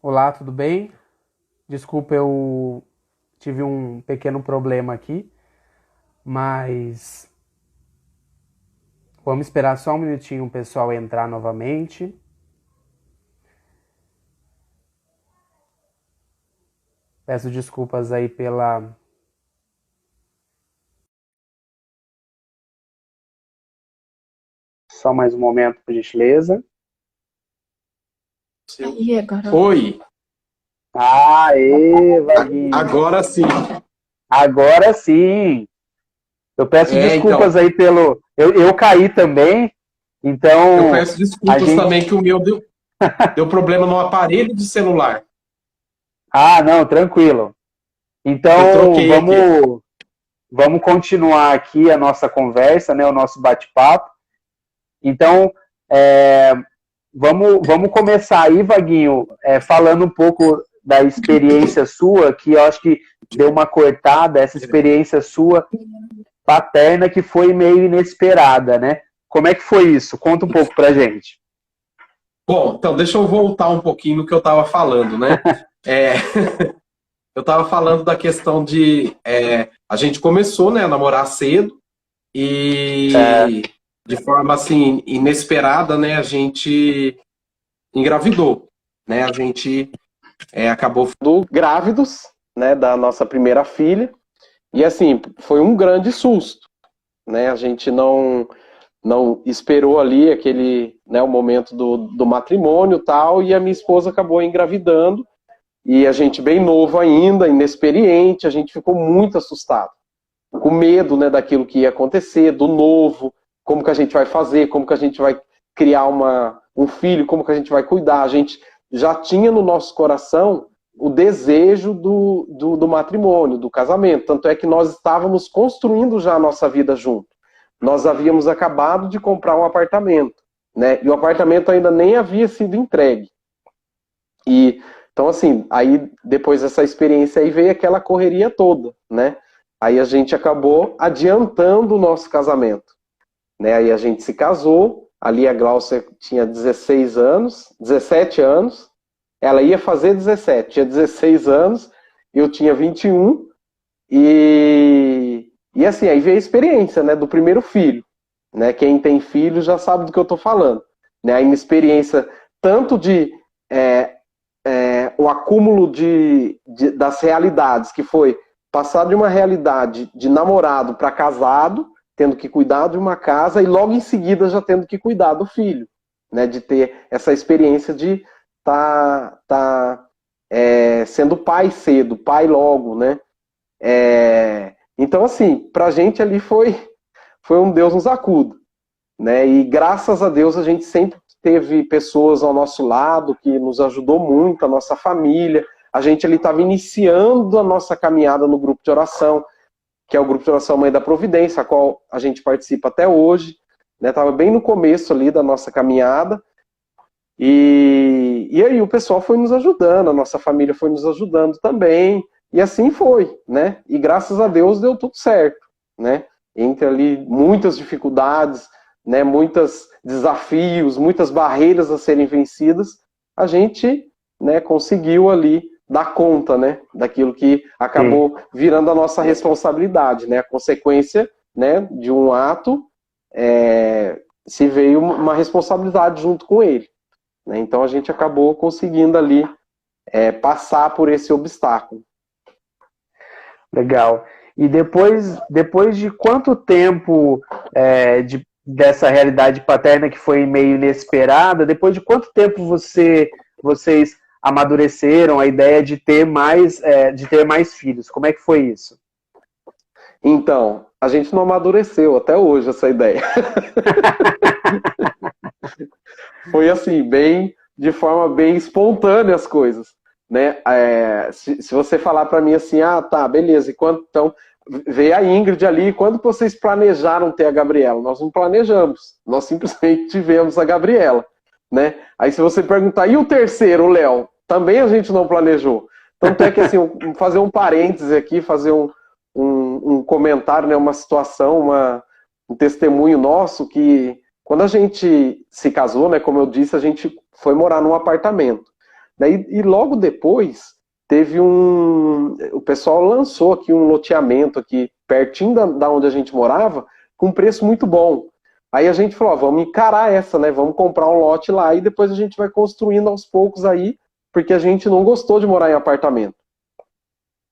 Olá, tudo bem? Desculpa, eu tive um pequeno problema aqui, mas vamos esperar só um minutinho o pessoal entrar novamente. Peço desculpas aí pela. Só mais um momento, por gentileza. Aí, agora. Oi, Aê, Vaguinho! agora sim. Agora sim! Eu peço Então, desculpas aí pelo. Eu caí também, eu então peço a desculpas também gente. que o meu deu problema no aparelho de celular. Ah, não, tranquilo. Eu Então troquei aqui. vamos continuar aqui a nossa conversa, né, o nosso bate-papo. Então, é, vamos começar aí, Vaguinho, falando um pouco da experiência sua, que eu acho que deu uma cortada, essa experiência sua paterna que foi meio inesperada, né? Como é que foi isso? Conta um pouco pra gente. Bom, então deixa eu voltar um pouquinho no que eu estava falando, né? É, eu estava falando da questão de a gente começou, né, a namorar cedo e Certo. de forma assim inesperada, né, a gente engravidou, né? A gente acabou ficando grávidos, né, da nossa primeira filha. E assim, foi um grande susto, né? A gente não esperou ali aquele, né, o momento do matrimônio e tal, e a minha esposa acabou engravidando, e a gente bem novo ainda, inexperiente, a gente ficou muito assustado, com medo, né, daquilo que ia acontecer, do novo, como que a gente vai fazer, como que a gente vai criar um filho, como que a gente vai cuidar. A gente já tinha no nosso coração o desejo do matrimônio, do casamento. Tanto é que nós estávamos construindo já a nossa vida junto. Nós havíamos acabado de comprar um apartamento, né? E o apartamento ainda nem havia sido entregue. E então assim, aí depois dessa experiência aí veio aquela correria toda, né? Aí a gente acabou adiantando o nosso casamento, né? Aí a gente se casou, ali a Glaucia tinha 16 anos, 17 anos, ela ia fazer 17, tinha 16 anos, eu tinha 21, e assim, aí veio a experiência, né, do primeiro filho, né? Quem tem filho já sabe do que eu tô falando, né? A inexperiência tanto de é, o acúmulo das realidades, que foi passar de uma realidade de namorado para casado, tendo que cuidar de uma casa, e logo em seguida já tendo que cuidar do filho, né? De ter essa experiência de sendo pai cedo, pai logo, né? Então, assim, pra gente ali foi um Deus nos acuda, né? E graças a Deus a gente sempre teve pessoas ao nosso lado que nos ajudou muito, a nossa família. A gente ali estava iniciando a nossa caminhada no grupo de oração, que é o grupo de oração Mãe da Providência, a qual a gente participa até hoje, né? Tava bem no começo ali da nossa caminhada. E aí o pessoal foi nos ajudando, a nossa família foi nos ajudando também, e assim foi, né? E graças a Deus deu tudo certo, né? Entre ali muitas dificuldades, né? Muitos desafios, muitas barreiras a serem vencidas, a gente, né, conseguiu ali dar conta, né, daquilo que Sim. acabou virando a nossa responsabilidade, né? A consequência, né, de um ato, se veio uma responsabilidade junto com ele, né? Então a gente acabou conseguindo ali passar por esse obstáculo. Legal. E depois de quanto tempo dessa realidade paterna que foi meio inesperada, depois de quanto tempo vocês amadureceram a ideia de ter mais filhos? Como é que foi isso? Então, a gente não amadureceu até hoje essa ideia. Foi assim, bem de forma bem espontânea as coisas, né? Se você falar para mim assim, ah, tá, beleza, e quando então veio a Ingrid ali, quando vocês planejaram ter a Gabriela? Nós não planejamos, nós simplesmente tivemos a Gabriela, né? Aí se você perguntar, e o terceiro, o Léo? Também a gente não planejou. Tanto é que assim, fazer um parêntese aqui, fazer um comentário, né, uma situação, um testemunho nosso que quando a gente se casou, né, como eu disse, a gente foi morar num apartamento. Daí, e logo depois, o pessoal lançou aqui um loteamento aqui, pertinho da onde a gente morava, com um preço muito bom. Aí a gente falou, ó, vamos encarar essa, né? Vamos comprar um lote lá e depois a gente vai construindo aos poucos aí, porque a gente não gostou de morar em apartamento.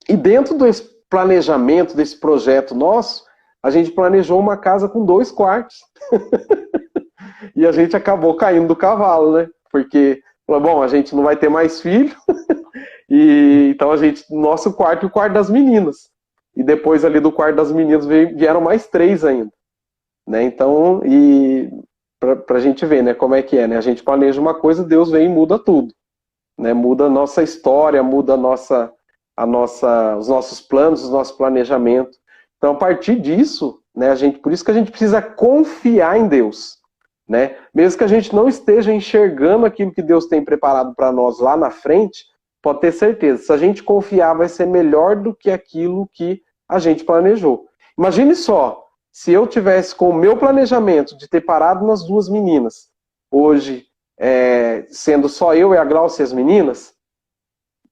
E dentro desse planejamento, desse projeto nosso, a gente planejou uma casa com 2 quartos. E a gente acabou caindo do cavalo, né? Porque, bom, a gente não vai ter mais filho, e então nosso quarto e o quarto das meninas. E depois ali do quarto das meninas vieram mais 3 ainda. Né? Então, e pra gente ver, né, como é que é, né? A gente planeja uma coisa, Deus vem e muda tudo. Né? Muda a nossa história, muda os nossos planos, o nosso planejamento. Então, a partir disso, né, por isso que a gente precisa confiar em Deus. Né? Mesmo que a gente não esteja enxergando aquilo que Deus tem preparado para nós lá na frente, pode ter certeza, se a gente confiar, vai ser melhor do que aquilo que a gente planejou. Imagine só, se eu tivesse com o meu planejamento de ter parado nas 2 meninas, hoje, sendo só eu e a Glaucia e as meninas,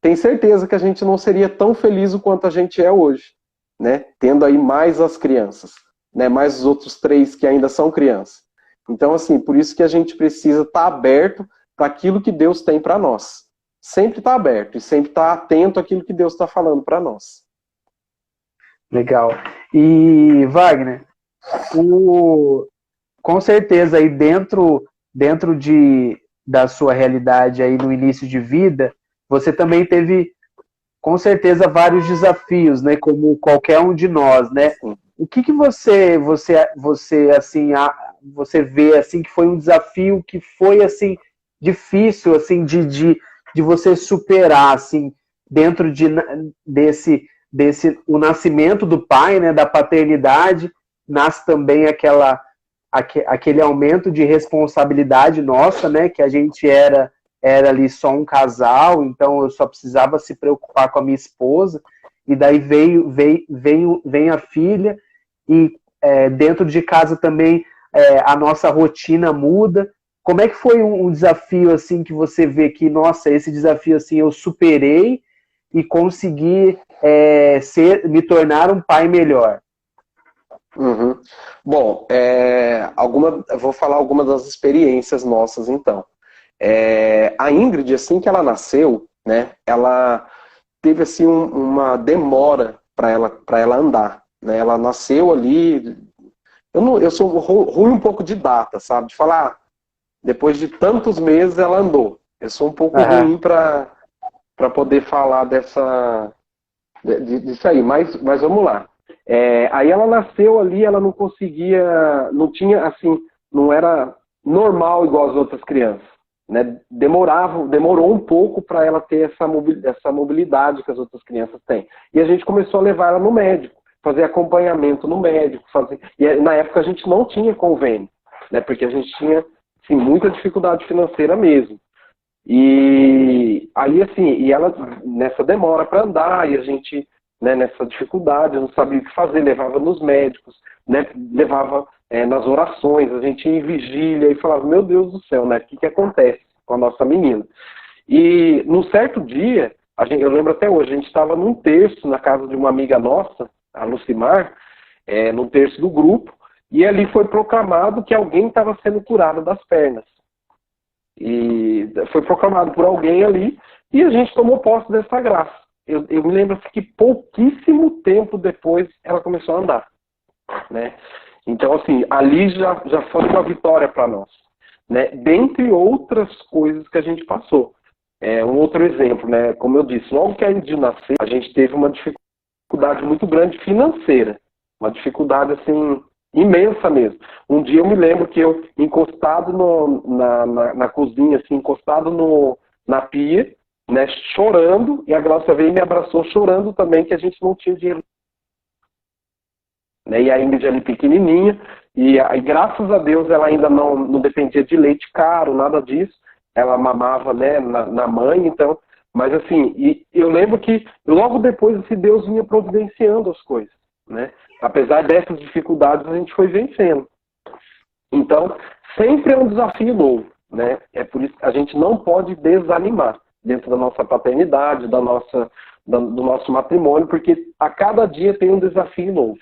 tem certeza que a gente não seria tão feliz o quanto a gente é hoje, né? Tendo aí mais as crianças, né? Mais os outros 3 que ainda são crianças. Então, assim, por isso que a gente precisa estar aberto para aquilo que Deus tem para nós. Sempre estar aberto e sempre estar atento àquilo que Deus está falando para nós. Legal. E, Wagner, com certeza aí dentro da sua realidade aí no início de vida, você também teve, com certeza, vários desafios, né? Como qualquer um de nós, né? O que você assim, você vê assim que foi um desafio que foi assim difícil assim de você superar assim dentro desse o nascimento do pai, né, da paternidade, nasce também aquele aumento de responsabilidade nossa, né, que a gente era ali só um casal, então eu só precisava se preocupar com a minha esposa, e daí vem a filha, e dentro de casa também a nossa rotina muda. Como é que foi um desafio assim que você vê que, nossa, esse desafio assim eu superei e consegui me tornar um pai melhor? Uhum. Bom, eu vou falar algumas das experiências nossas, então. A Ingrid, assim que ela nasceu, né, ela teve assim uma demora para ela andar, né? Ela nasceu ali. Eu sou ruim um pouco de data, sabe? De falar, depois de tantos meses ela andou. Eu sou um pouco ruim para poder falar disso aí, mas vamos lá. Aí ela nasceu ali, ela não conseguia, não tinha assim, não era normal igual as outras crianças, né? Demorou um pouco para ela ter essa mobilidade que as outras crianças têm. E a gente começou a levar ela no médico, fazer acompanhamento no médico, e na época a gente não tinha convênio, né? Porque a gente tinha assim, muita dificuldade financeira mesmo. E aí assim, e ela nessa demora para andar, e a gente, né, nessa dificuldade, não sabia o que fazer, levava nos médicos, né, levava nas orações, a gente ia em vigília e falava, meu Deus do céu, né, o que acontece com a nossa menina? E num certo dia, eu lembro até hoje, a gente estava num terço na casa de uma amiga nossa, a Lucimar, num terço do grupo, e ali foi proclamado que alguém estava sendo curado das pernas. E foi proclamado por alguém ali, e a gente tomou posse dessa graça. Eu me lembro que pouquíssimo tempo depois ela começou a andar, né? Então, assim, ali já foi uma vitória para nós, né? Dentre outras coisas que a gente passou. Um outro exemplo, né? Como eu disse, logo que a Indy nasceu, a gente teve uma dificuldade muito grande financeira. Uma dificuldade, assim, imensa mesmo. Um dia eu me lembro que eu, encostado na cozinha, assim, encostado na pia, né, chorando, e a Glaucia veio e me abraçou chorando também, que a gente não tinha dinheiro. Né, e a Ingrid ali pequenininha, e graças a Deus ela ainda não dependia de leite caro, nada disso, ela mamava, né, na mãe, então, mas assim, e eu lembro que logo depois assim, Deus vinha providenciando as coisas, né, apesar dessas dificuldades a gente foi vencendo. Então, sempre é um desafio novo, né, por isso que a gente não pode desanimar. dentro da nossa paternidade, do nosso matrimônio, porque a cada dia tem um desafio novo.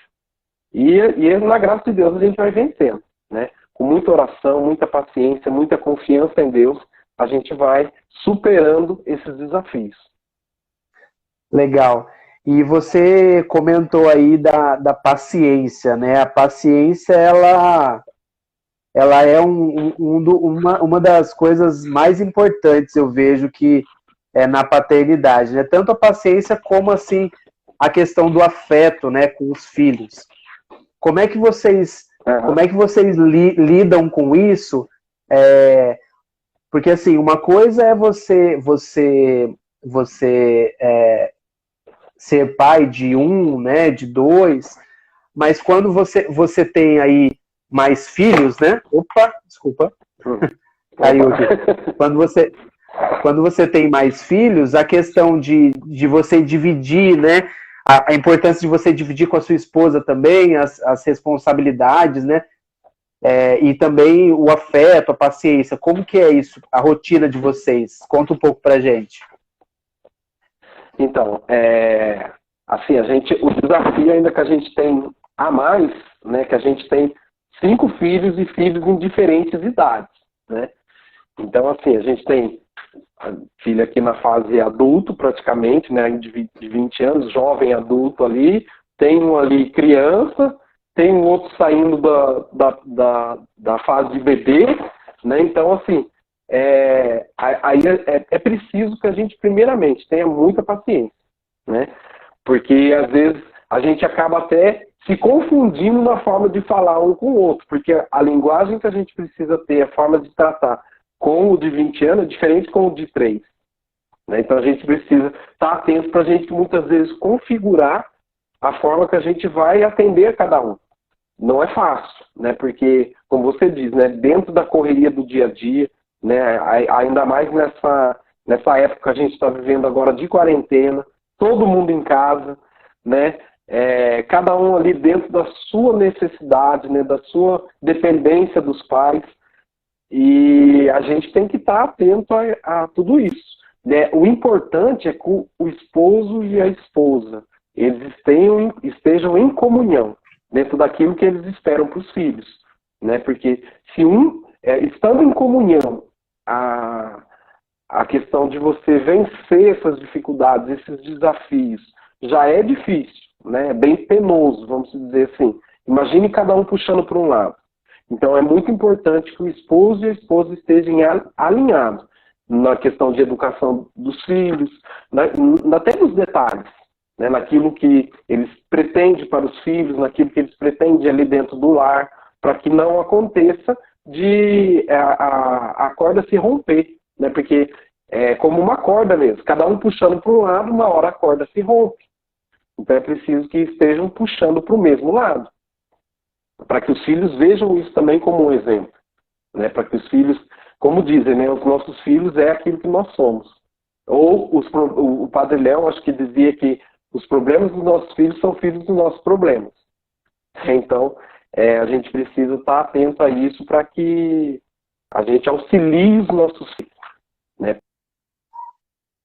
E na graça de Deus a gente vai vencendo, né? Com muita oração, muita paciência, muita confiança em Deus, a gente vai superando esses desafios. Legal. E você comentou aí da paciência, né? A paciência, ela é uma das coisas mais importantes, eu vejo, que é na paternidade, né? Tanto a paciência como, assim, a questão do afeto, né, com os filhos. Como é que vocês lidam com isso? Porque, assim, uma coisa é você ser pai de um, né, de dois, mas quando você tem aí mais filhos, né? Opa, desculpa. Caiu aqui. Quando você tem mais filhos, a questão de você dividir, né? A importância de você dividir com a sua esposa também as responsabilidades, né? E também o afeto, a paciência. Como que é isso, a rotina de vocês? Conta um pouco pra gente. Então, assim, o desafio ainda que a gente tem a mais, né? Que a gente tem 5 filhos e filhos em diferentes idades, né? Então, assim, a gente tem a filha aqui na fase adulto, praticamente, né? De 20 anos, jovem adulto ali, tem um ali criança, tem um outro saindo da fase de bebê, né? Então, assim, aí é preciso que a gente, primeiramente, tenha muita paciência, né? Porque, às vezes, a gente acaba até se confundindo na forma de falar um com o outro, porque a linguagem que a gente precisa ter, a forma de tratar com o de 20 anos é diferente com o de 3. Né? Então a gente precisa estar atento para a gente muitas vezes configurar a forma que a gente vai atender a cada um. Não é fácil, né? Porque, como você diz, né? Dentro da correria do dia a dia, né? Ainda mais nessa época que a gente está vivendo agora de quarentena, todo mundo em casa, né? Cada um ali dentro da sua necessidade, né? Da sua dependência dos pais. E a gente tem que estar atento a tudo isso. Né? O importante é que o esposo e a esposa eles estejam em comunhão dentro daquilo que eles esperam para os filhos. Né? Porque se estando em comunhão, a questão de você vencer essas dificuldades, esses desafios, já é difícil, né? É bem penoso, vamos dizer assim. Imagine cada um puxando para um lado. Então é muito importante que o esposo e a esposa estejam alinhados na questão de educação dos filhos, até nos detalhes, né? Naquilo que eles pretendem para os filhos, naquilo que eles pretendem ali dentro do lar, para que não aconteça de a corda se romper, né? Porque é como uma corda mesmo, cada um puxando para um lado, uma hora a corda se rompe. Então é preciso que estejam puxando para o mesmo lado, para que os filhos vejam isso também como um exemplo, né? Para que os filhos, como dizem, né? Os nossos filhos é aquilo que nós somos. Ou o Padre Léo, acho que dizia que os problemas dos nossos filhos são filhos dos nossos problemas. Então, a gente precisa estar atento a isso para que a gente auxilie os nossos filhos, né?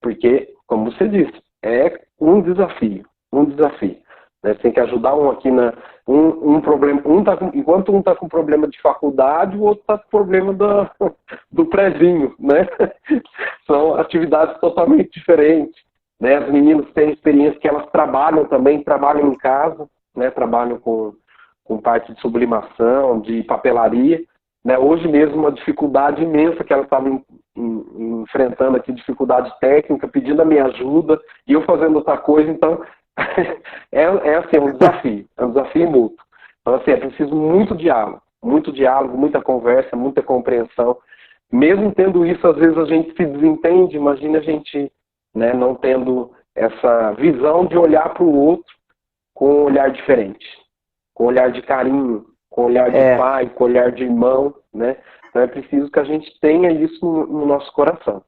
Porque, como você disse, é um desafio. Né? Você tem que ajudar um aqui um problema. Enquanto um está com problema de faculdade, o outro está com problema do prezinho, né? São atividades totalmente diferentes. Né? As meninas têm experiência que elas trabalham em casa, né? Trabalham com parte de sublimação, de papelaria. Né? Hoje mesmo, uma dificuldade imensa que ela estava enfrentando aqui, dificuldade técnica, pedindo a minha ajuda, e eu fazendo outra coisa. Então, assim, é um desafio mútuo. Então, assim, é preciso muito diálogo, muita conversa, muita compreensão. Mesmo tendo isso, às vezes a gente se desentende. Imagina a gente, né, não tendo essa visão de olhar para o outro com um olhar diferente, com um olhar de carinho, com um olhar de pai, com um olhar de irmão, né? Então é preciso que a gente tenha isso no nosso coração.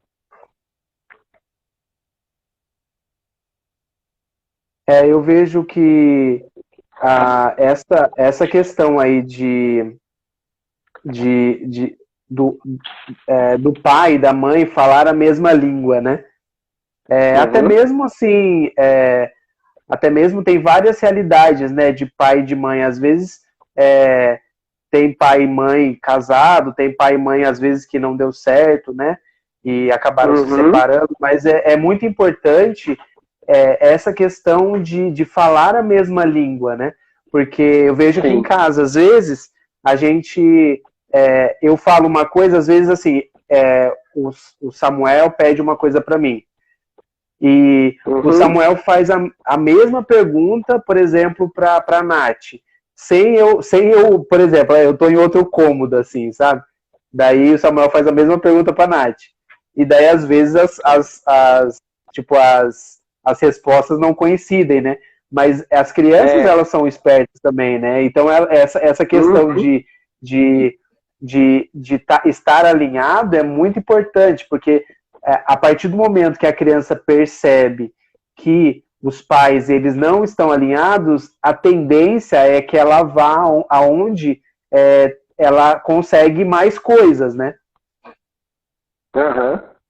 Eu vejo que essa questão aí do pai e da mãe falar a mesma língua, né? Até mesmo assim, até mesmo tem várias realidades, né, de pai e de mãe. Às vezes tem pai e mãe casado, tem pai e mãe às vezes que não deu certo, né, e acabaram se separando, mas é muito importante essa questão de falar a mesma língua, né, porque eu vejo que em casa, às vezes, a gente, eu falo uma coisa, às vezes assim, o Samuel pede uma coisa para mim, e o Samuel faz a mesma pergunta, por exemplo, para a Nath. Sem eu, por exemplo, eu tô em outro cômodo, assim, sabe? Daí o Samuel faz a mesma pergunta para a Nath. E daí, às vezes, as respostas não coincidem, né? Mas as crianças, elas são espertas também, né? Então, essa questão de estar alinhado é muito importante, porque a partir do momento que a criança percebe que os pais eles não estão alinhados, a tendência é que ela vá aonde ela consegue mais coisas, né?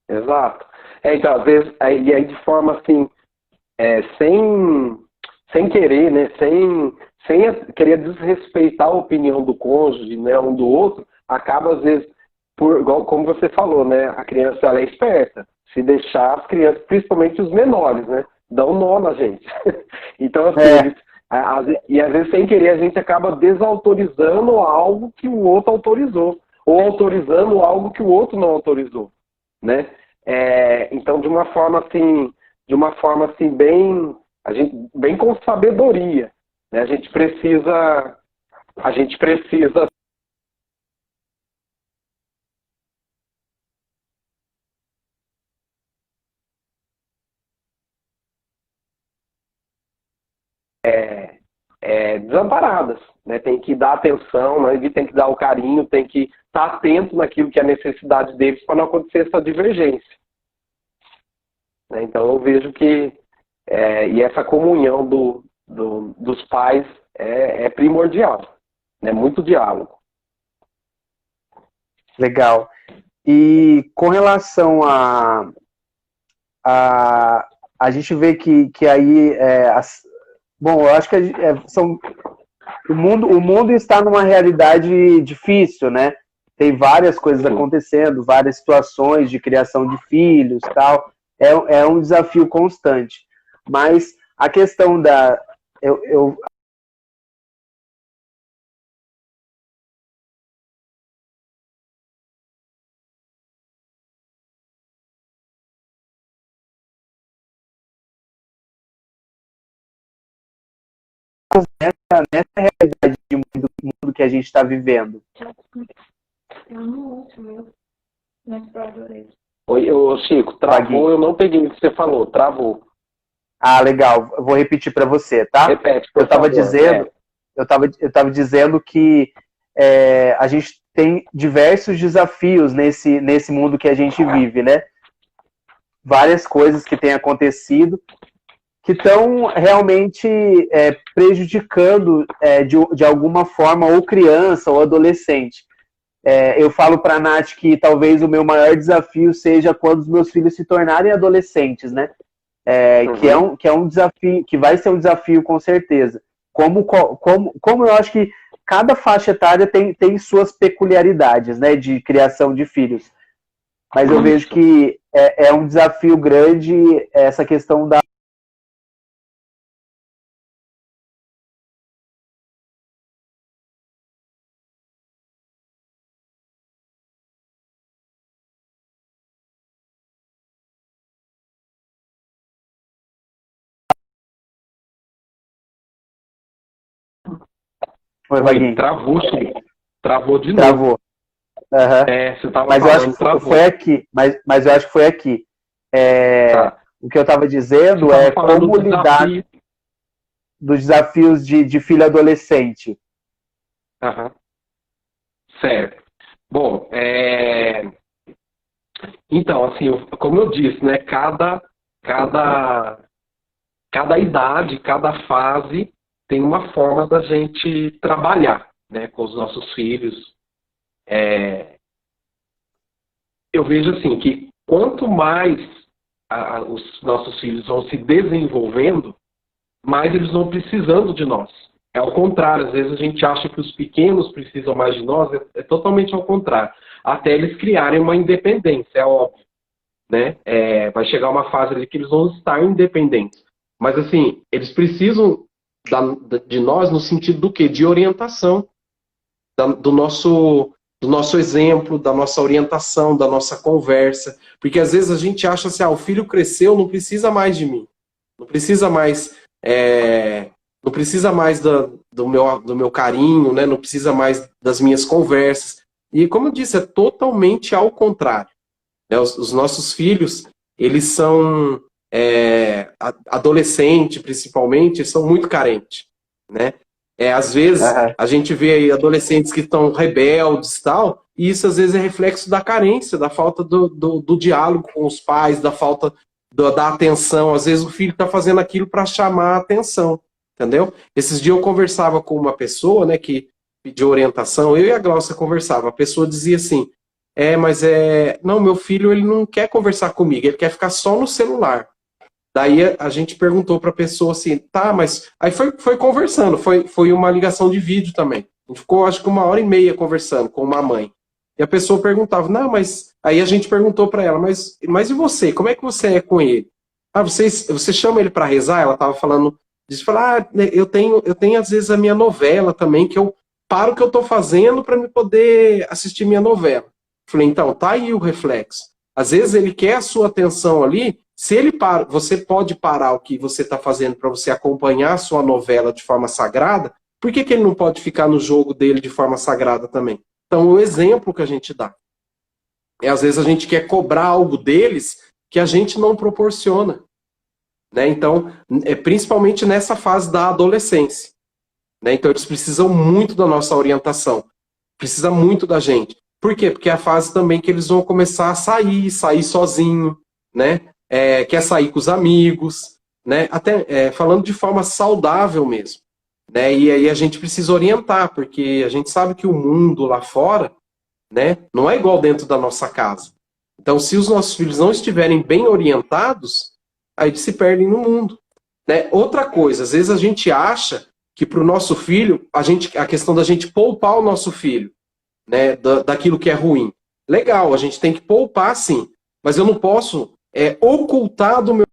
Exato. Então, às vezes, aí de forma assim, sem querer, né? Sem querer desrespeitar a opinião do cônjuge, né, um do outro, acaba, às vezes, igual como você falou, né? A criança ela é esperta. Se deixar as crianças, principalmente os menores, né? Dão nó na gente. Então, assim, e às vezes, sem querer, a gente acaba desautorizando algo que o outro autorizou. Ou autorizando algo que o outro não autorizou, né? Então, de uma forma assim, bem com sabedoria, né? A gente precisa desamparadas, né? Tem que dar atenção, né? Tem que dar o carinho, tem que estar atento naquilo que é a necessidade deles para não acontecer essa divergência, né? Então eu vejo que e essa comunhão dos pais é primordial, né? Muito diálogo. Legal. E com relação a gente vê que aí bom, eu acho que o mundo está numa realidade difícil, né? Tem várias coisas acontecendo, várias situações de criação de filhos, tal. É um desafio constante. Mas a questão eu nessa realidade de mundo que a gente está vivendo. Oi, Chico, travou, eu não peguei o que você falou, travou. Ah, legal. Eu vou repetir para você, tá? Repete, por favor. Eu estava dizendo que a gente tem diversos desafios nesse mundo que a gente vive, né? Várias coisas que têm acontecido que estão realmente prejudicando de alguma forma ou criança ou adolescente. Eu falo para a Nath que talvez o meu maior desafio seja quando os meus filhos se tornarem adolescentes, né? Que é um desafio, que vai ser um desafio com certeza. Como eu acho que cada faixa etária tem suas peculiaridades, né, de criação de filhos. Mas eu vejo que é um desafio grande essa questão da Oi, travou, Chico. Travou de novo. Travou. Você tava mas falando, eu acho que travou. foi aqui. Mas eu acho que foi aqui. Tá. O que eu estava dizendo como lidar dos desafios de filho adolescente. Certo. Bom, então, assim, como eu disse, né, cada idade, cada fase tem uma forma da gente trabalhar, né, com os nossos filhos. Eu vejo assim que quanto mais os nossos filhos vão se desenvolvendo, mais eles vão precisando de nós. É ao contrário, às vezes a gente acha que os pequenos precisam mais de nós, é totalmente ao contrário. Até eles criarem uma independência, é óbvio. Né? Vai chegar uma fase ali que eles vão estar independentes. Mas, assim, eles precisam de nós no sentido do quê? De orientação, do nosso exemplo, da nossa orientação, da nossa conversa. Porque, às vezes, a gente acha assim, o filho cresceu, não precisa mais de mim. Não precisa mais... não precisa mais do meu carinho, né? Não precisa mais das minhas conversas. E, como eu disse, é totalmente ao contrário. Os nossos filhos, eles são adolescentes, principalmente, eles são muito carentes, né? Às vezes, a gente vê aí adolescentes que estão rebeldes e tal, e isso às vezes é reflexo da carência, da falta do diálogo com os pais, da falta da atenção. Às vezes o filho está fazendo aquilo para chamar a atenção, entendeu? Esses dias eu conversava com uma pessoa, né, que pediu orientação, eu e a Glaucia conversava, a pessoa dizia assim, não, meu filho, ele não quer conversar comigo, ele quer ficar só no celular. Daí a gente perguntou para a pessoa assim, tá, mas... Aí foi conversando, foi uma ligação de vídeo também. A gente ficou, acho que 1h30 conversando com uma mãe. E a pessoa perguntava, não, mas... Aí a gente perguntou para ela, mas e você? Como é que você é com ele? Você chama ele para rezar? Ela estava falando... eu tenho às vezes a minha novela também, que eu paro o que eu estou fazendo para me poder assistir minha novela. Falei, então, tá aí o reflexo. Às vezes ele quer a sua atenção ali, se ele para, você pode parar o que você está fazendo para você acompanhar a sua novela de forma sagrada, por que ele não pode ficar no jogo dele de forma sagrada também? Então, o exemplo que a gente dá. Às vezes a gente quer cobrar algo deles que a gente não proporciona. Né? Então, principalmente nessa fase da adolescência. Né? Então, eles precisam muito da nossa orientação. Precisa muito da gente. Por quê? Porque é a fase também que eles vão começar a sair sozinho, né? Quer sair com os amigos, né? Até falando de forma saudável mesmo. Né? E aí a gente precisa orientar, porque a gente sabe que o mundo lá fora, né, não é igual dentro da nossa casa. Então, se os nossos filhos não estiverem bem orientados, aí eles se perdem no mundo. Né? Outra coisa, às vezes a gente acha que para o nosso filho, a questão da gente poupar o nosso filho, né, daquilo que é ruim. Legal, a gente tem que poupar sim, mas eu não posso ocultar do meu...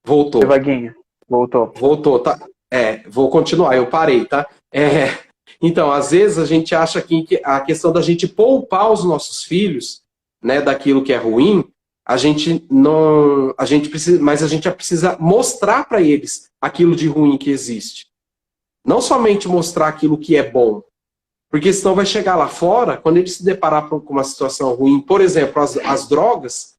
Voltou. Vaguinho, voltou. Voltou, tá? Vou continuar, eu parei, tá? Então, às vezes a gente acha que a questão da gente poupar os nossos filhos, né, daquilo que é ruim, mas a gente precisa mostrar para eles aquilo de ruim que existe. Não somente mostrar aquilo que é bom, porque senão vai chegar lá fora, quando ele se deparar com uma situação ruim, por exemplo, as drogas,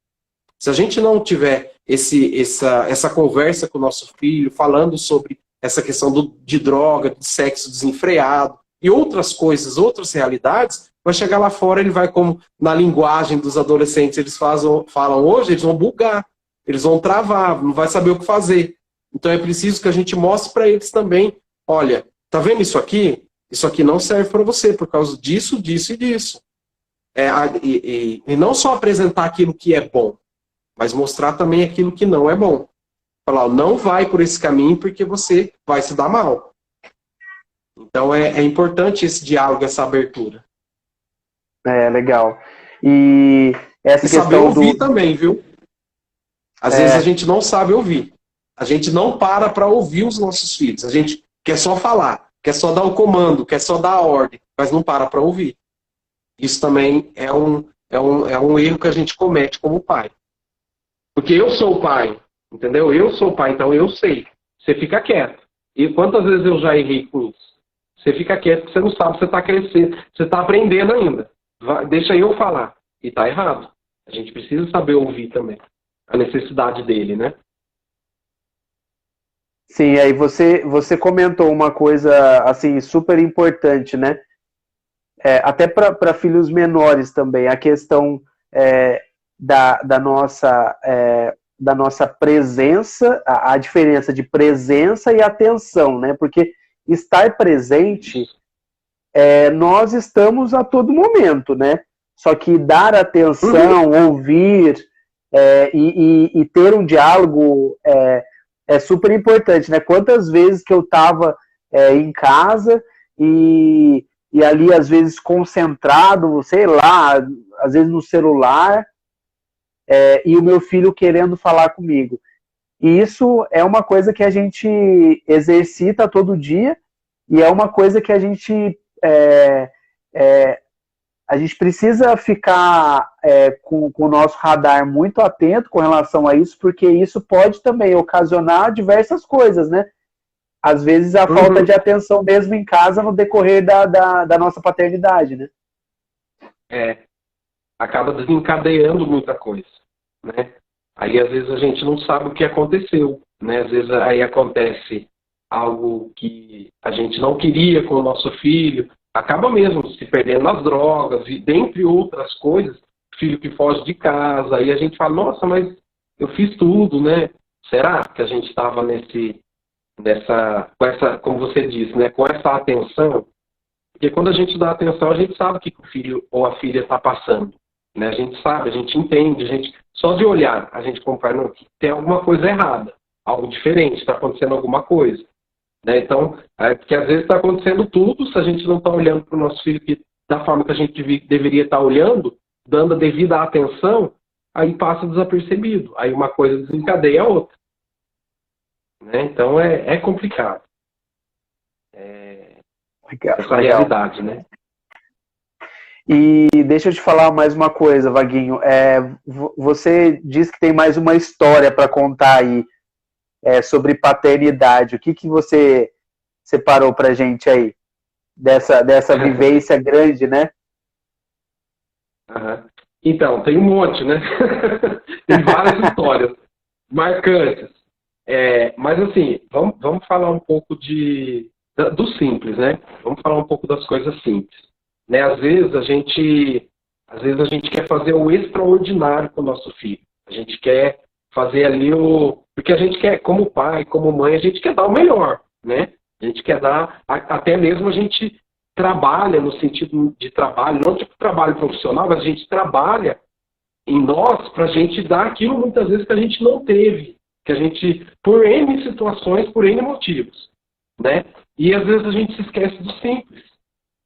se a gente não tiver essa conversa com o nosso filho, falando sobre essa questão de droga, de sexo desenfreado e outras coisas, outras realidades, vai chegar lá fora, ele vai, como na linguagem dos adolescentes eles falam hoje, eles vão bugar, eles vão travar, não vai saber o que fazer. Então é preciso que a gente mostre para eles também, olha, tá vendo isso aqui? Isso aqui não serve para você por causa disso, disso e disso. E não só apresentar aquilo que é bom, mas mostrar também aquilo que não é bom. Falar, não vai por esse caminho porque você vai se dar mal. Então é importante esse diálogo, essa abertura. Legal. E essa questão saber ouvir também, viu? Às vezes a gente não sabe ouvir. A gente não para ouvir os nossos filhos. A gente quer só falar, quer só dar o comando, quer só dar a ordem, mas não para ouvir. Isso também é um erro que a gente comete como pai. Porque eu sou o pai, entendeu? Eu sou o pai, então eu sei. Você fica quieto. E quantas vezes eu já errei com isso? Você fica quieto porque você não sabe, você está crescendo, você está aprendendo ainda. Deixa eu falar. E está errado. A gente precisa saber ouvir também. A necessidade dele, né? Sim, aí você comentou uma coisa assim super importante, né? até para filhos menores também, a questão da nossa presença, a diferença de presença e atenção, né? Porque estar presente, nós estamos a todo momento, né? Só que dar atenção, ouvir e ter um diálogo é super importante, né? Quantas vezes que eu estava em casa e ali, às vezes, concentrado, sei lá, às vezes no celular, e o meu filho querendo falar comigo. E isso é uma coisa que a gente exercita todo dia e é uma coisa que a gente precisa ficar com o nosso radar muito atento com relação a isso, porque isso pode também ocasionar diversas coisas, né? Às vezes a falta de atenção mesmo em casa no decorrer da nossa paternidade, né? Acaba desencadeando muita coisa, né? Aí às vezes a gente não sabe o que aconteceu, né? Às vezes aí acontece algo que a gente não queria com o nosso filho, acaba mesmo se perdendo nas drogas, e dentre outras coisas, filho que foge de casa, aí a gente fala, nossa, mas eu fiz tudo, né? Será que a gente estava com essa, como você disse, né? Com essa atenção? Porque quando a gente dá atenção, a gente sabe o que o filho ou a filha está passando, né? A gente sabe, a gente entende, só de olhar, a gente compara, não, tem alguma coisa errada, algo diferente, está acontecendo alguma coisa. Né? Então, porque às vezes está acontecendo tudo, se a gente não está olhando para o nosso filho da forma que a gente deveria estar olhando, dando a devida atenção, aí passa desapercebido. Aí uma coisa desencadeia a outra. Né? Então é complicado. Essa realidade, né? E deixa eu te falar mais uma coisa, Vaguinho. Você diz que tem mais uma história para contar aí sobre paternidade. O que você separou pra gente aí? Dessa vivência grande, né? Então, tem um monte, né? Tem várias histórias marcantes. Mas assim, vamos falar um pouco do simples, né? Vamos falar um pouco das coisas simples. Né? Às vezes a gente quer fazer o extraordinário com o nosso filho. A gente quer fazer ali porque a gente quer, como pai, como mãe, a gente quer dar o melhor, né? A gente quer dar, até mesmo a gente trabalha no sentido de trabalho, não tipo trabalho profissional, mas a gente trabalha em nós para a gente dar aquilo muitas vezes que a gente não teve, que a gente, por N situações, por N motivos, né? E às vezes a gente se esquece do simples,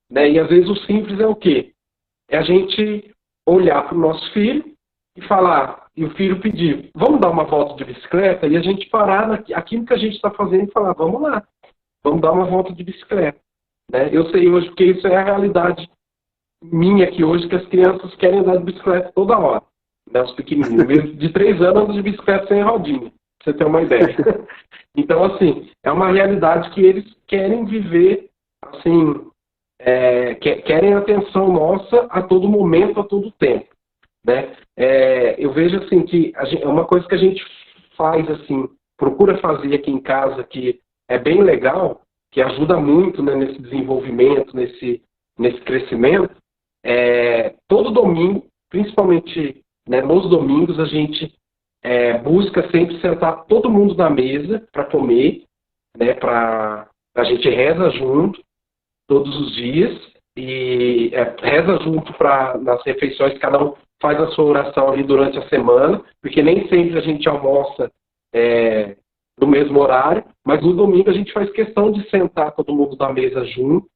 né? E às vezes o simples é o quê? É a gente olhar para o nosso filho e falar, e o filho pedir, vamos dar uma volta de bicicleta, e a gente parar naquilo que a gente está fazendo e falar, vamos lá, vamos dar uma volta de bicicleta. Né? Eu sei hoje, porque isso é a realidade minha aqui hoje, que as crianças querem andar de bicicleta toda hora. Né? Os pequenininhos, mesmo de 3 anos, andam de bicicleta sem rodinha, pra você ter uma ideia. Então, assim, é uma realidade que eles querem viver, assim, querem atenção nossa a todo momento, a todo tempo. Né? Eu vejo assim que é uma coisa que a gente faz assim, procura fazer aqui em casa, que é bem legal, que ajuda muito, né, nesse desenvolvimento, nesse crescimento. Todo domingo, principalmente, né, nos domingos, a gente busca sempre sentar todo mundo na mesa para comer, né, a gente reza junto todos os dias e reza junto nas refeições, cada um faz a sua oração ali durante a semana, porque nem sempre a gente almoça no mesmo horário, mas no domingo a gente faz questão de sentar todo mundo na mesa junto,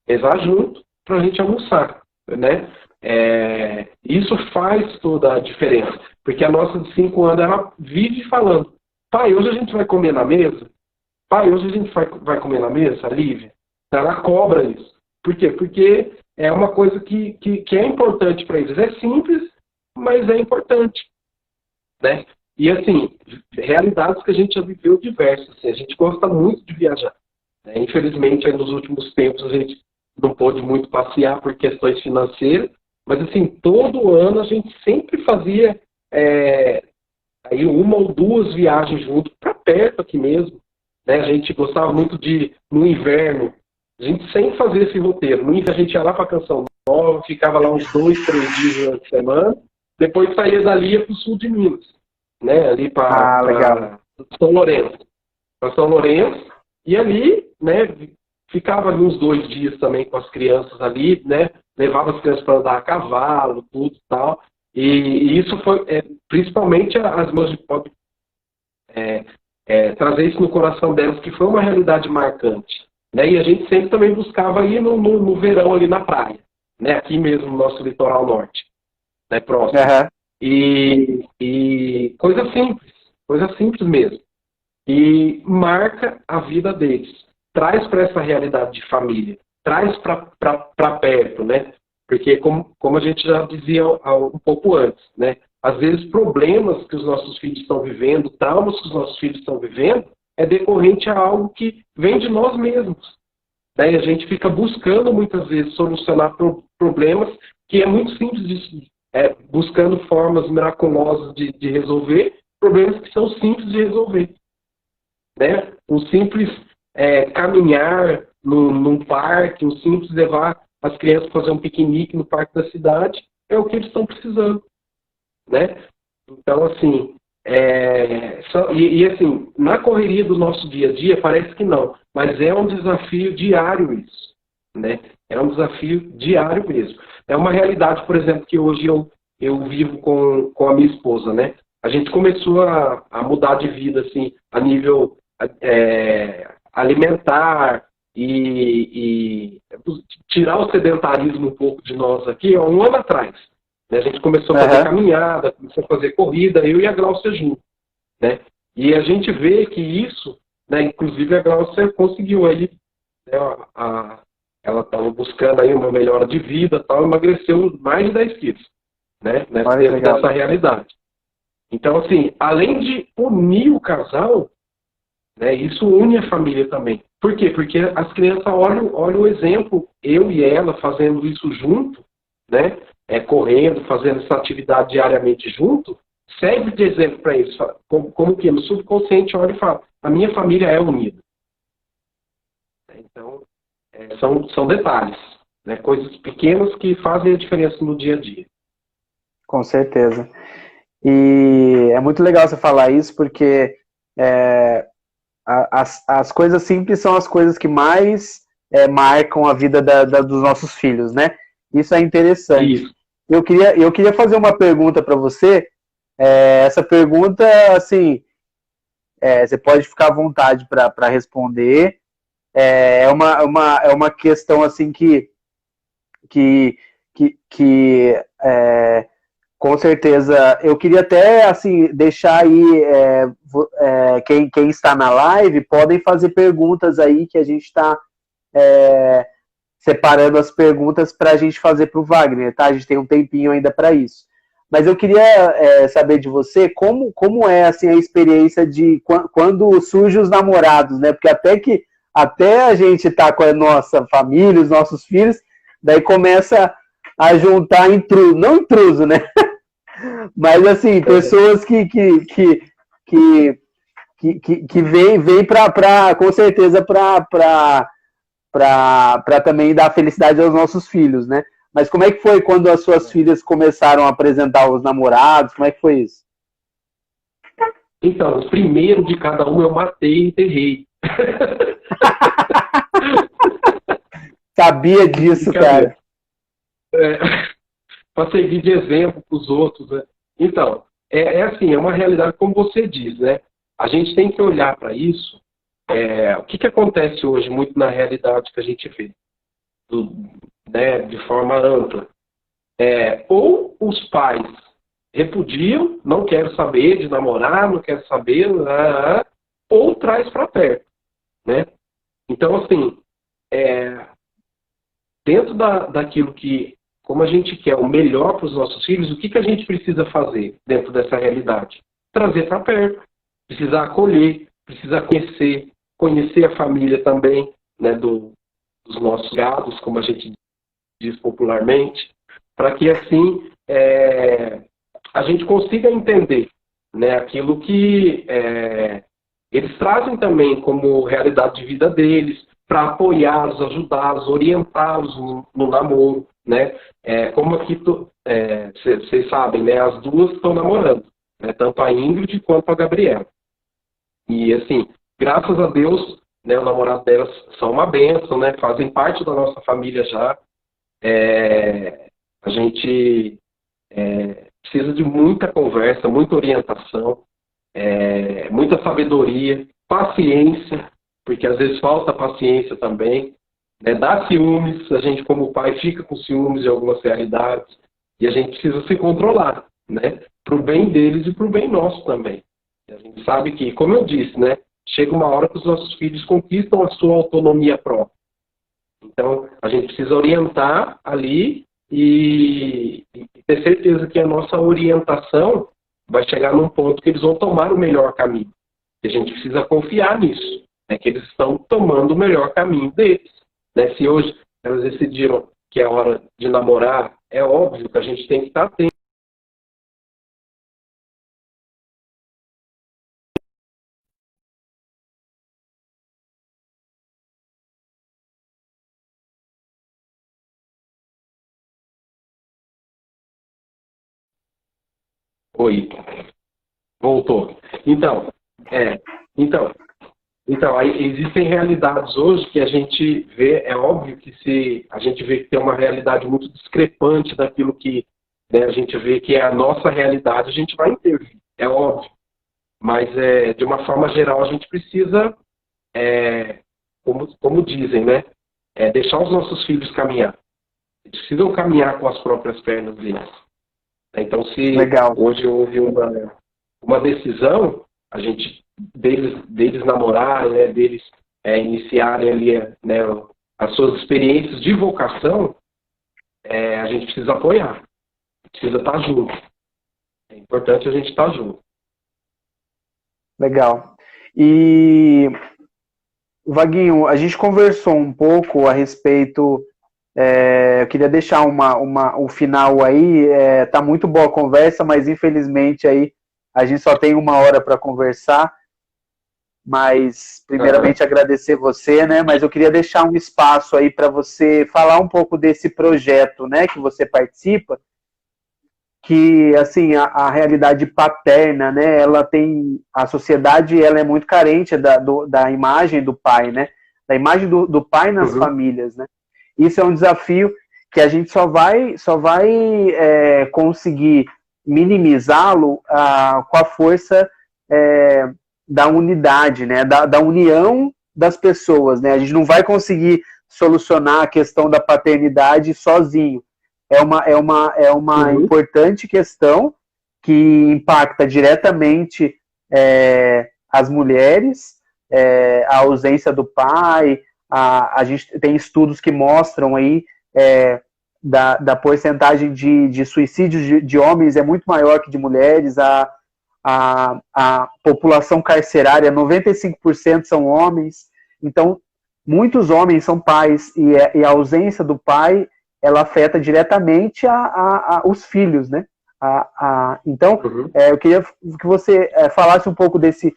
rezar junto, para a gente almoçar, né? Isso faz toda a diferença, porque a nossa de 5 anos, ela vive falando, pai, hoje a gente vai comer na mesa? Pai, hoje a gente vai comer na mesa, Lívia? Ela cobra isso. Por quê? Porque é uma coisa que é importante para eles. É simples, mas é importante. Né? E, assim, realidades que a gente já viveu diversas. Assim, a gente gosta muito de viajar. Né? Infelizmente, aí, nos últimos tempos, a gente não pôde muito passear por questões financeiras, mas, assim, todo ano a gente sempre fazia aí 1 ou 2 viagens juntos, para perto aqui mesmo. Né? A gente gostava muito de, no inverno, A gente sempre fazia esse roteiro. No início a gente ia lá para Canção Nova, ficava lá uns 2, 3 dias durante a semana, depois saía dali e ia para o sul de Minas, né? Ali para São Lourenço. Para São Lourenço, e ali, né, ficava ali uns 2 dias também com as crianças ali, né? Levava as crianças para andar a cavalo, tudo e tal. E isso foi, principalmente as mães de pobre, trazer isso no coração delas, que foi uma realidade marcante. Né? E a gente sempre também buscava ir no verão ali na praia, né? Aqui mesmo no nosso litoral norte, né? Próximo. Uhum. E coisa simples mesmo. E marca a vida deles. Traz para essa realidade de família. Traz para perto, né? Porque, como a gente já dizia um pouco antes, né? Às vezes, problemas que os nossos filhos estão vivendo, traumas que os nossos filhos estão vivendo, é decorrente a algo que vem de nós mesmos. Né? E a gente fica buscando, muitas vezes, solucionar problemas que é muito simples, buscando formas miraculosas de resolver problemas que são simples de resolver. Né? Um simples caminhar num parque, um simples levar as crianças para fazer um piquenique no parque da cidade, é o que eles estão precisando. Né? Então, assim, assim, na correria do nosso dia a dia, parece que não, mas é um desafio diário isso, né? É um desafio diário mesmo. É uma realidade, por exemplo, que hoje eu vivo com a minha esposa, né? A gente começou a mudar de vida, assim, a nível alimentar e tirar o sedentarismo um pouco de nós aqui, há um ano atrás. A gente começou a fazer caminhada, começou a fazer corrida, eu e a Gláucia junto. Né? E a gente vê que isso, né, inclusive a Gláucia conseguiu aí, né, ela estava buscando aí uma melhora de vida, tal, emagreceu mais de 10 quilos, né, dessa realidade. Então, assim, além de unir o casal, né, isso une a família também. Por quê? Porque as crianças olham o exemplo, eu e ela fazendo isso junto, né? Correndo, fazendo essa atividade diariamente junto, serve de exemplo para eles. Como que no subconsciente olha e fala, a minha família é unida. Então, são detalhes, né? Coisas pequenas que fazem a diferença no dia a dia. Com certeza. E é muito legal você falar isso, porque as coisas simples são as coisas que mais marcam a vida dos nossos filhos, né? Isso é interessante. Isso. Eu queria fazer uma pergunta para você. Essa pergunta, assim, você pode ficar à vontade para responder. É uma questão assim que com certeza eu queria até assim deixar aí quem está na live podem fazer perguntas aí que a gente está separando as perguntas para a gente fazer para o Wagner, tá? A gente tem um tempinho ainda para isso. Mas eu queria saber de você como é assim, a experiência de quando surgem os namorados, né? Porque até a gente tá com a nossa família, os nossos filhos, daí começa a juntar intruso, não intruso, né? Mas assim, pessoas que vêm para com certeza para também dar felicidade aos nossos filhos, né? Mas como é que foi quando as suas filhas começaram a apresentar os namorados? Como é que foi isso? Então, o primeiro de cada um eu matei e enterrei. Sabia disso, cara. Para servir de exemplo para os outros, né? Então, assim, é uma realidade como você diz, né? A gente tem que olhar para isso. O que acontece hoje muito na realidade que a gente vê, né, de forma ampla? Ou os pais repudiam, não quero saber de namorar, não quero saber, ou traz para perto, né? Então, assim, dentro daquilo que, como a gente quer o melhor para os nossos filhos, o que a gente precisa fazer dentro dessa realidade? Trazer para perto, precisa acolher, precisa conhecer a família também, né, dos nossos gados, como a gente diz popularmente, para que assim a gente consiga entender, né, aquilo que eles trazem também como realidade de vida deles, para apoiá-los, ajudá-los, orientá-los no namoro, né? Como aqui vocês sabem, né? As duas estão namorando, né? Tanto a Ingrid quanto a Gabriela. E assim, graças a Deus, né? O namorado delas são uma bênção, né? Fazem parte da nossa família já. A gente precisa de muita conversa, muita orientação, muita sabedoria, paciência, porque às vezes falta paciência também, né? Dá ciúmes, a gente como pai fica com ciúmes de algumas realidades, e a gente precisa se controlar, né? Para o bem deles e para o bem nosso também. E a gente sabe que, como eu disse, né? Chega uma hora que os nossos filhos conquistam a sua autonomia própria. Então, a gente precisa orientar ali e ter certeza que a nossa orientação vai chegar num ponto que eles vão tomar o melhor caminho. E a gente precisa confiar nisso, né, que eles estão tomando o melhor caminho deles. Né? Se hoje elas decidiram que é hora de namorar, é óbvio que a gente tem que estar atento. Oi, voltou. Então, então, aí existem realidades hoje que a gente vê, é óbvio que se a gente vê que tem uma realidade muito discrepante daquilo que, né, a gente vê que é a nossa realidade, a gente vai intervir, é óbvio. Mas, de uma forma geral, a gente precisa, como dizem, né, deixar os nossos filhos caminhar. Eles precisam caminhar com as próprias pernas deles. Então, se Legal. hoje houve uma decisão, a gente deles namorarem, né, deles iniciarem ali, né, as suas experiências de vocação, a gente precisa apoiar, precisa estar junto. É importante a gente estar junto. Legal. E, Vaguinho, a gente conversou um pouco a respeito. Eu queria deixar o final aí. Tá muito boa a conversa, mas infelizmente aí a gente só tem 1 hora para conversar. Mas, primeiramente, agradecer você, né? Mas eu queria deixar um espaço aí para você falar um pouco desse projeto, né, que você participa, que, assim, a realidade paterna, né, a sociedade, ela é muito carente da imagem do pai, né, da imagem do pai nas famílias, né. Isso é um desafio que a gente só vai conseguir minimizá-lo com a força da unidade, né, da união das pessoas, né. A gente não vai conseguir solucionar a questão da paternidade sozinho. É uma importante questão que impacta diretamente as mulheres, a ausência do pai. A gente tem estudos que mostram aí da porcentagem de suicídios de homens é muito maior que de mulheres. A população carcerária, 95% são homens. Então, muitos homens são pais e a ausência do pai, ela afeta diretamente os filhos, né? Então, eu queria que você falasse um pouco desse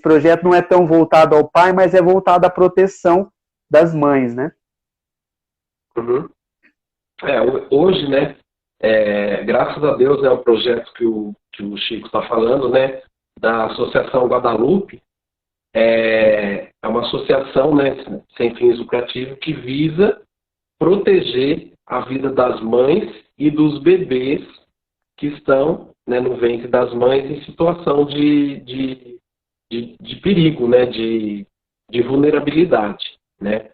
projeto. Não é tão voltado ao pai, mas é voltado à proteção das mães, né? Hoje, né, graças a Deus, o projeto que o Chico está falando, né, da Associação Guadalupe, é uma associação, né, sem fins lucrativos que visa proteger a vida das mães e dos bebês que estão, né, no ventre das mães em situação de perigo, né, de vulnerabilidade, né.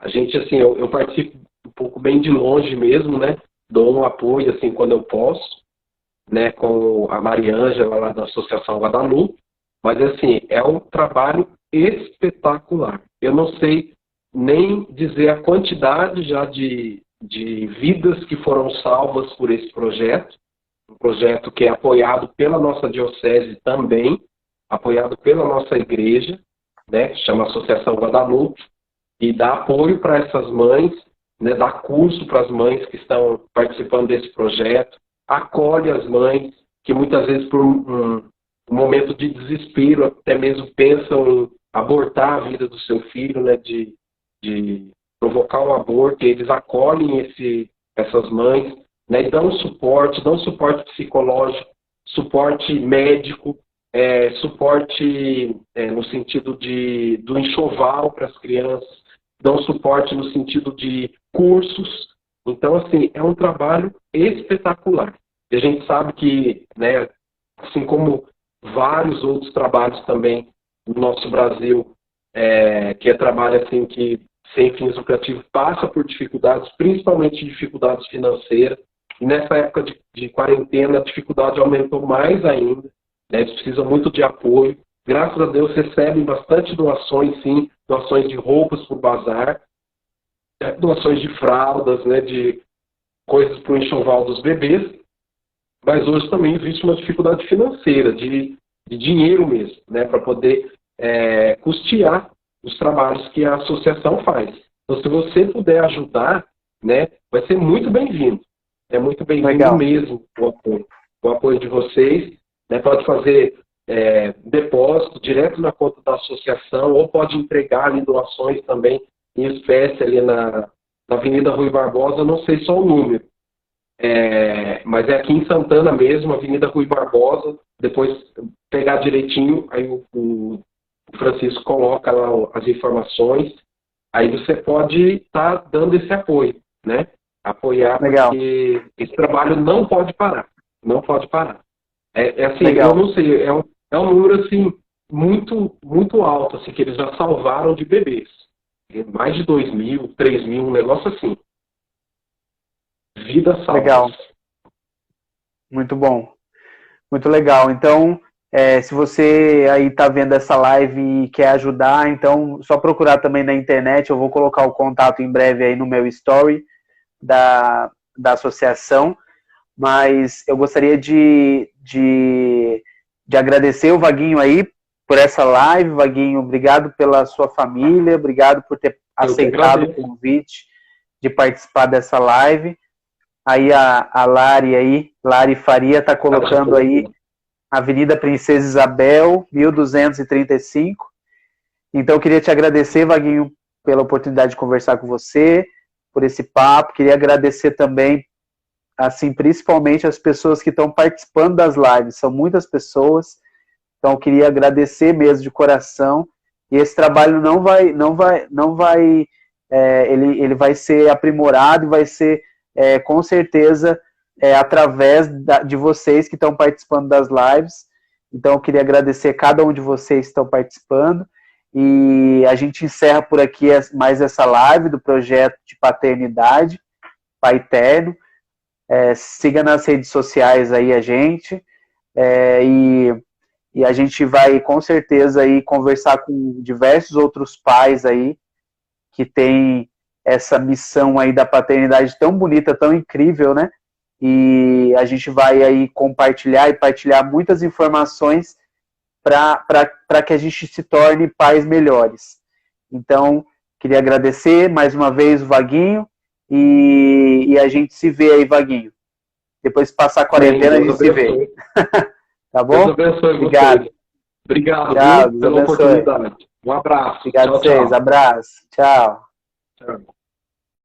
A gente, assim, eu participo um pouco bem de longe mesmo, né, dou um apoio, assim, quando eu posso, né, com a Mariângela lá da Associação Guadalupe, mas, assim, é um trabalho espetacular. Eu não sei nem dizer a quantidade já de vidas que foram salvas por esse projeto, um projeto que é apoiado pela nossa diocese também, apoiado pela nossa igreja, né, chama Associação Guadalupe, e dá apoio para essas mães, né, dá curso para as mães que estão participando desse projeto, acolhe as mães que muitas vezes por um momento de desespero até mesmo pensam em abortar a vida do seu filho, né, de provocar o aborto, e eles acolhem essas mães, né, e dão suporte psicológico, suporte médico, suporte no sentido do enxoval para as crianças, dão suporte no sentido de cursos. Então, assim, é um trabalho espetacular. E a gente sabe que, né, assim como vários outros trabalhos também no nosso Brasil, que é trabalho assim, que sem fins lucrativos passa por dificuldades, principalmente dificuldades financeiras. E nessa época de quarentena, a dificuldade aumentou mais ainda. Né, eles precisam muito de apoio. Graças a Deus recebem bastante doações, sim, doações de roupas para o bazar, doações de fraldas, né, de coisas para o enxoval dos bebês, mas hoje também existe uma dificuldade financeira, de dinheiro mesmo, né, para poder custear os trabalhos que a associação faz. Então, se você puder ajudar, né, vai ser muito bem-vindo. É muito bem-vindo mesmo o apoio de vocês. Né, pode fazer depósito direto na conta da associação, ou pode entregar ali doações também em espécie ali na Avenida Rui Barbosa, não sei só o número, mas é aqui em Santana mesmo, Avenida Rui Barbosa. Depois pegar direitinho, aí o Francisco coloca lá as informações, aí você pode estar dando esse apoio, né? Apoiar, porque esse trabalho não pode parar, não pode parar. Assim, eu não sei, é um número assim muito, muito alto, assim, que eles já salvaram de bebês. Mais de 2.000, 3.000, um negócio assim. Vida salva. Legal. Muito bom. Muito legal. Então, se você aí está vendo essa live e quer ajudar, então só procurar também na internet. Eu vou colocar o contato em breve aí no meu story da associação. Mas eu gostaria de agradecer o Vaguinho aí por essa live. Vaguinho, obrigado pela sua família, obrigado por ter aceitado o convite de participar dessa live. Aí a Lari Faria está colocando aí Avenida Princesa Isabel, 1235. Então eu queria te agradecer, Vaguinho, pela oportunidade de conversar com você, por esse papo. Queria agradecer também, assim, principalmente as pessoas que estão participando das lives. São muitas pessoas, então eu queria agradecer mesmo de coração. E esse trabalho ele vai ser aprimorado e vai ser com certeza através de vocês que estão participando das lives. Então eu queria agradecer cada um de vocês que estão participando, e a gente encerra por aqui mais essa live do projeto de paternidade Pai Terno. Siga nas redes sociais aí a gente, e a gente vai com certeza aí conversar com diversos outros pais aí que tem essa missão aí da paternidade tão bonita, tão incrível, né? E a gente vai aí compartilhar e partilhar muitas informações para que a gente se torne pais melhores. Então, queria agradecer mais uma vez o Vaguinho, e a gente se vê aí, Vaguinho. Depois de passar a quarentena, a gente se vê. Tá bom? Deus abençoe. Obrigado. Vocês. Obrigado Tchau, pela oportunidade. Um abraço. Obrigado a vocês. Abraço. Tchau. Tchau.